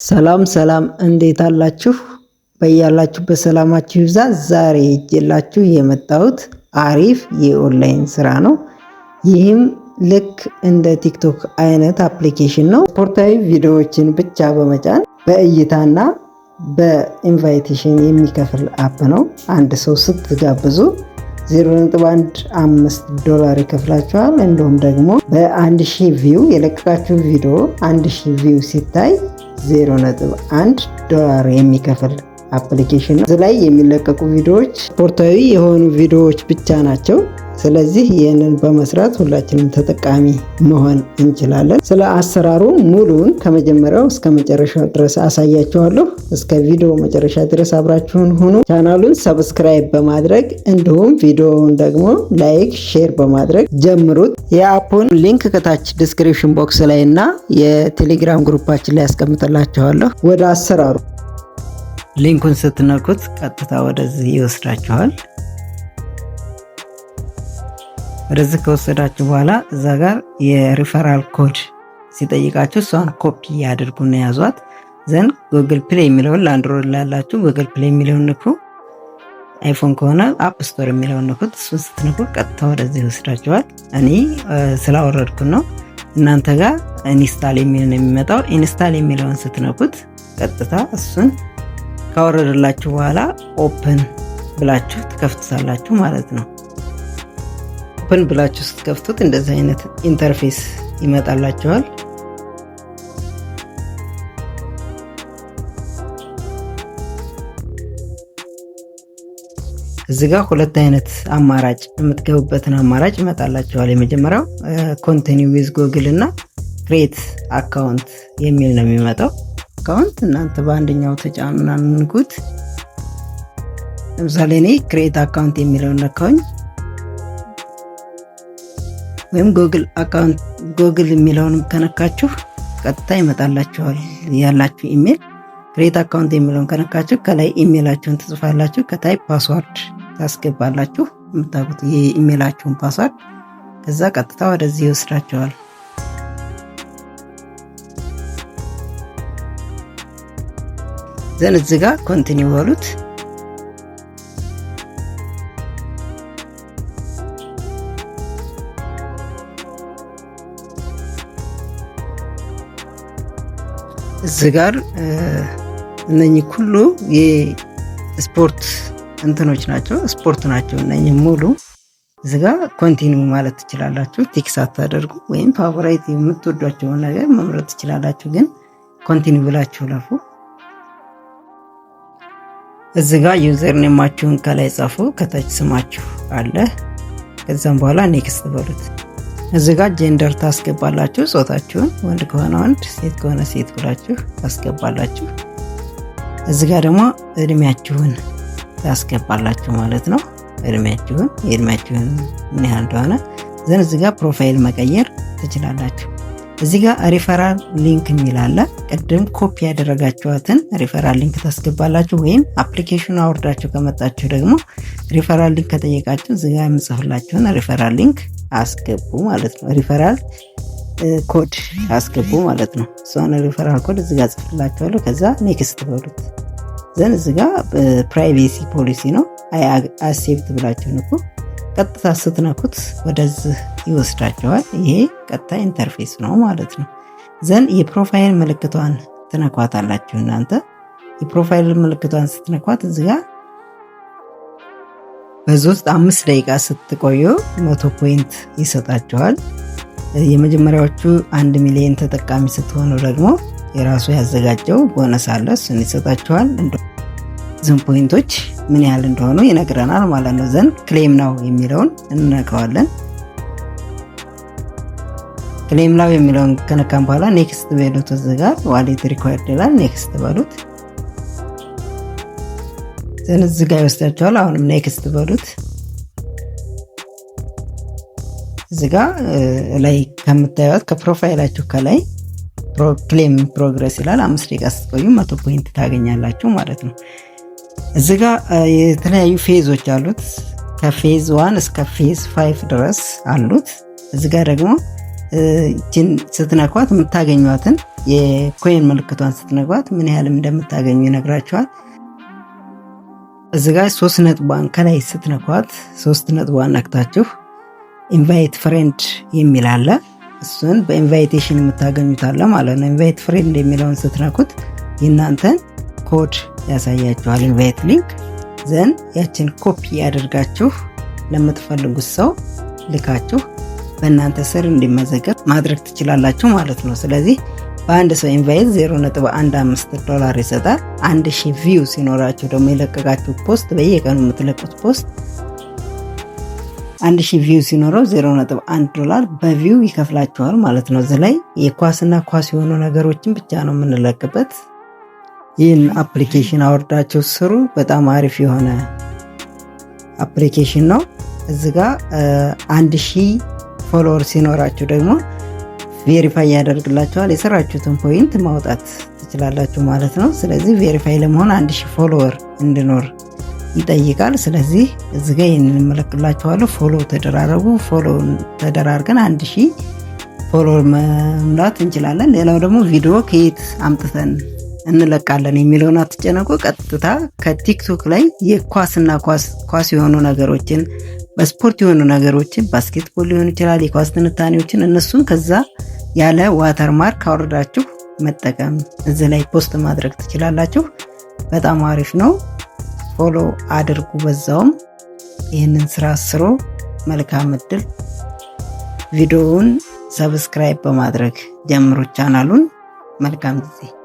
ሰላም ሰላም እንዴት አላችሁ? በያላችሁበት ሰላማችሁ ይብዛ። ዛሬ ይዤላችሁ የመጣሁት አሪፍ የኦንላይን ስራ ነው። ይህም ልክ እንደ ቲክቶክ አይነት አፕሊኬሽን ነው። ስፖርታዊ ቪዲዮዎችን ብቻ በመጫን በእይታና በኢንቫይቴሽን የሚከፍል አፕ ነው። አንድ ሰው ስትጋብዙ $0.15 ይከፍላችኋል። እንዲሁም ደግሞ በ1000 ቪው የለቀቃችሁ ቪዲዮ 1000 ቪው ሲታይ $0.1 የሚከፍል አፕሊኬሽን ነው። እዚህ ላይ የሚለቀቁ ቪዲዮዎች ስፖርታዊ የሆኑ ቪዲዮዎች ብቻ ናቸው። ስለዚህ ይህንን በመስራት ሁላችንም ተጠቃሚ መሆን እንችላለን። ስለ አሰራሩ ሙሉውን ከመጀመሪያው እስከ መጨረሻው ድረስ አሳያችኋለሁ። እስከ ቪዲዮ መጨረሻ ድረስ አብራችሁን ሁኑ። ቻናሉን ሰብስክራይብ በማድረግ እንዲሁም ቪዲዮውን ደግሞ ላይክ፣ ሼር በማድረግ ጀምሩት። የአፑን ሊንክ ከታች ዲስክሪፕሽን ቦክስ ላይ እና የቴሌግራም ግሩፓችን ላይ ያስቀምጥላችኋለሁ። ወደ አሰራሩ ሊንኩን ስትነኩት ቀጥታ ወደዚህ ይወስዳችኋል። ወደዚህ ከወሰዳችሁ በኋላ እዛ ጋር የሪፈራል ኮድ ሲጠይቃችሁ እሷን ኮፒ ያድርጉና ያዟት። ዘንድ ጉግል ፕሌይ የሚለውን ለአንድሮይድ ላላችሁ ጉግል ፕሌይ የሚለውን ንኩ። አይፎን ከሆነ አፕ ስቶር የሚለውን ንኩት። እሱን ስትነኩ ቀጥታ ወደዚህ ይወስዳችኋል። እኔ ስላወረድኩ ነው። እናንተ ጋር ኢንስታል የሚል ነው የሚመጣው። ኢንስታል የሚለውን ስትነኩት ቀጥታ እሱን ካወረደላችሁ በኋላ ኦፕን ብላችሁ ትከፍቱታላችሁ ማለት ነው። ኦፕን ብላችሁ ስትከፍቱት እንደዚህ አይነት ኢንተርፌስ ይመጣላችኋል። እዚህ ጋር ሁለት አይነት አማራጭ የምትገቡበትን አማራጭ ይመጣላችኋል። የመጀመሪያው ኮንቲኒው ዊዝ ጉግል እና ክሬት አካውንት የሚል ነው የሚመጣው። አካውንት እናንተ በአንደኛው ተጫኑና ንኩት። ለምሳሌ እኔ ክሬት አካውንት የሚለውን ነካውኝ ወይም ጉግል አካውንት ጉግል የሚለውንም ከነካችሁ ቀጥታ ይመጣላችኋል ያላችሁ ኢሜል። ክሬት አካውንት የሚለውን ከነካችሁ ከላይ ኢሜላችሁን ትጽፋላችሁ፣ ከታይ ፓስወርድ ታስገባላችሁ፣ የምታውቁት የኢሜላችሁን ፓስወርድ። ከዛ ቀጥታ ወደዚህ ይወስዳችኋል። ዘን እዚህ ጋር ኮንቲኒው በሉት። እዚህ ጋር እነኚህ ሁሉ የስፖርት እንትኖች ናቸው፣ ስፖርት ናቸው እነኚህ ሙሉ። እዚህ ጋር ኮንቲኒው ማለት ትችላላችሁ። ቲክ ሳታደርጉ ወይም ፋቮራይት የምትወዷቸውን ነገር መምረጥ ትችላላችሁ፣ ግን ኮንቲኒው ብላችሁ ላፉ። እዚህ ጋር ዩዘር ኔማችሁን ከላይ ጻፉ፣ ከታች ስማችሁ አለ። ከዛም በኋላ ኔክስት በሉት። እዚህ ጋር ጀንደር ታስገባላችሁ፣ ጾታችሁን፣ ወንድ ከሆነ ወንድ፣ ሴት ከሆነ ሴት ብላችሁ ታስገባላችሁ። እዚህ ጋር ደግሞ እድሜያችሁን ታስገባላችሁ ማለት ነው። የእድሜያችሁን ምን ያህል እንደሆነ ዘን እዚህ ጋር ፕሮፋይል መቀየር ትችላላችሁ። እዚህ ጋር ሪፈራል ሊንክ የሚል አለ። ቅድም ኮፒ ያደረጋችኋትን ሪፈራል ሊንክ ታስገባላችሁ፣ ወይም አፕሊኬሽኑ አውርዳችሁ ከመጣችሁ ደግሞ ሪፈራል ሊንክ ከጠየቃችሁ እዚህ ጋር የምጽፍላችሁን ሪፈራል ሊንክ አስገቡ ማለት ነው። ሪፈራል ኮድ አስገቡ ማለት ነው። እሷን ሪፈራል ኮድ እዚህ ጋር ጽፍላችኋለሁ። ከዛ ኔክስት በሉት። ዘን እዚህ ጋር ፕራይቬሲ ፖሊሲ ነው፣ አይ አክሴፕት ብላችሁ ንኩ። ቀጥታ ስትነኩት ወደዚህ ይወስዳችኋል። ይሄ ቀጥታ ኢንተርፌስ ነው ማለት ነው። ዘን የፕሮፋይል ምልክቷን ትነኳታላችሁ። እናንተ የፕሮፋይል ምልክቷን ስትነኳት እዚህ ጋር በዚህ ውስጥ 5 ደቂቃ ስትቆዩ 100 ፖይንት ይሰጣችኋል። የመጀመሪያዎቹ 1 ሚሊዮን ተጠቃሚ ስትሆኑ ደግሞ የራሱ ያዘጋጀው ቦነስ አለ፣ እሱን ይሰጣችኋል። ዝም ፖይንቶች ምን ያህል እንደሆኑ ይነግረናል ማለት ነው። ዘን ክሌም ናው የሚለውን እንነካዋለን። ክሌም ናው የሚለውን ከነካም በኋላ ኔክስት በሉት። እዚህ ጋር ዋሌት ሪኳየርድ ይላል። ኔክስት በሉት። ዘን እዚህ ጋር ይወስዳችኋል። አሁንም ኔክስት በሉት። እዚህ ጋር ላይ ከምታዩት ከፕሮፋይላችሁ ከላይ ክሌም ፕሮግረስ ይላል። 5 ደቂቃ ስትቆዩ 100 ፖይንት ታገኛላችሁ ማለት ነው። እዚህ ጋር የተለያዩ ፌዞች አሉት። ከፌዝ 1 እስከ ፌዝ 5 ድረስ አሉት። እዚህ ጋር ደግሞ ስትነኳት የምታገኟትን የኮይን ምልክቷን ስትነኳት ምን ያህልም እንደምታገኙ ይነግራችኋል። እዚህ ጋር 3 ነጥቧን ከላይ ስትነኳት 3 ነጥቧን ነክታችሁ ኢንቫይት ፍሬንድ የሚል አለ። እሱን በኢንቫይቴሽን የምታገኙት አለ ማለት ነው። ኢንቫይት ፍሬንድ የሚለውን ስትነኩት የእናንተን ኮድ ያሳያችኋል፣ ኢንቫይት ሊንክ ዘን ያችን ኮፒ ያደርጋችሁ ለምትፈልጉት ሰው ልካችሁ በእናንተ ስር እንዲመዘገብ ማድረግ ትችላላችሁ ማለት ነው። ስለዚህ በአንድ ሰው ኢንቫይት $0.15 ይሰጣል። 1000 ቪው ሲኖራችሁ ደግሞ የለቀቃችሁ ፖስት በየቀኑ የምትለቁት ፖስት 1000 ቪው ሲኖረው $0.1 በቪው ይከፍላችኋል ማለት ነው። እዚህ ላይ የኳስና ኳስ የሆኑ ነገሮችን ብቻ ነው የምንለቅበት። ይህን አፕሊኬሽን አወርዳችሁ ስሩ። በጣም አሪፍ የሆነ አፕሊኬሽን ነው። እዚህ ጋር 1000 ፎሎወር ሲኖራችሁ ደግሞ ቬሪፋይ ያደርግላችኋል። የሰራችሁትን ፖይንት ማውጣት ትችላላችሁ ማለት ነው። ስለዚህ ቬሪፋይ ለመሆን 1000 ፎሎወር እንዲኖር ይጠይቃል። ስለዚህ እዚህ ጋር ይህንን እንመለክላችኋለሁ። ፎሎ ተደራረጉ። ፎሎ ተደራርገን 1000 ፎሎወር መሙላት እንችላለን። ሌላው ደግሞ ቪዲዮ ከየት አምጥተን እንለቃለን የሚለውን አትጨነቁ። ቀጥታ ከቲክቶክ ላይ የኳስና ኳስ የሆኑ ነገሮችን በስፖርት የሆኑ ነገሮችን ባስኬትቦል ሊሆን ይችላል፣ የኳስ ትንታኔዎችን እነሱን ከዛ ያለ ዋተርማርክ አወርዳችሁ መጠቀም እዚህ ላይ ፖስት ማድረግ ትችላላችሁ። በጣም አሪፍ ነው። ፎሎ አድርጉ። በዛውም ይህንን ስራ ስሩ። መልካም እድል። ቪዲዮውን ሰብስክራይብ በማድረግ ጀምሩ ቻናሉን። መልካም ጊዜ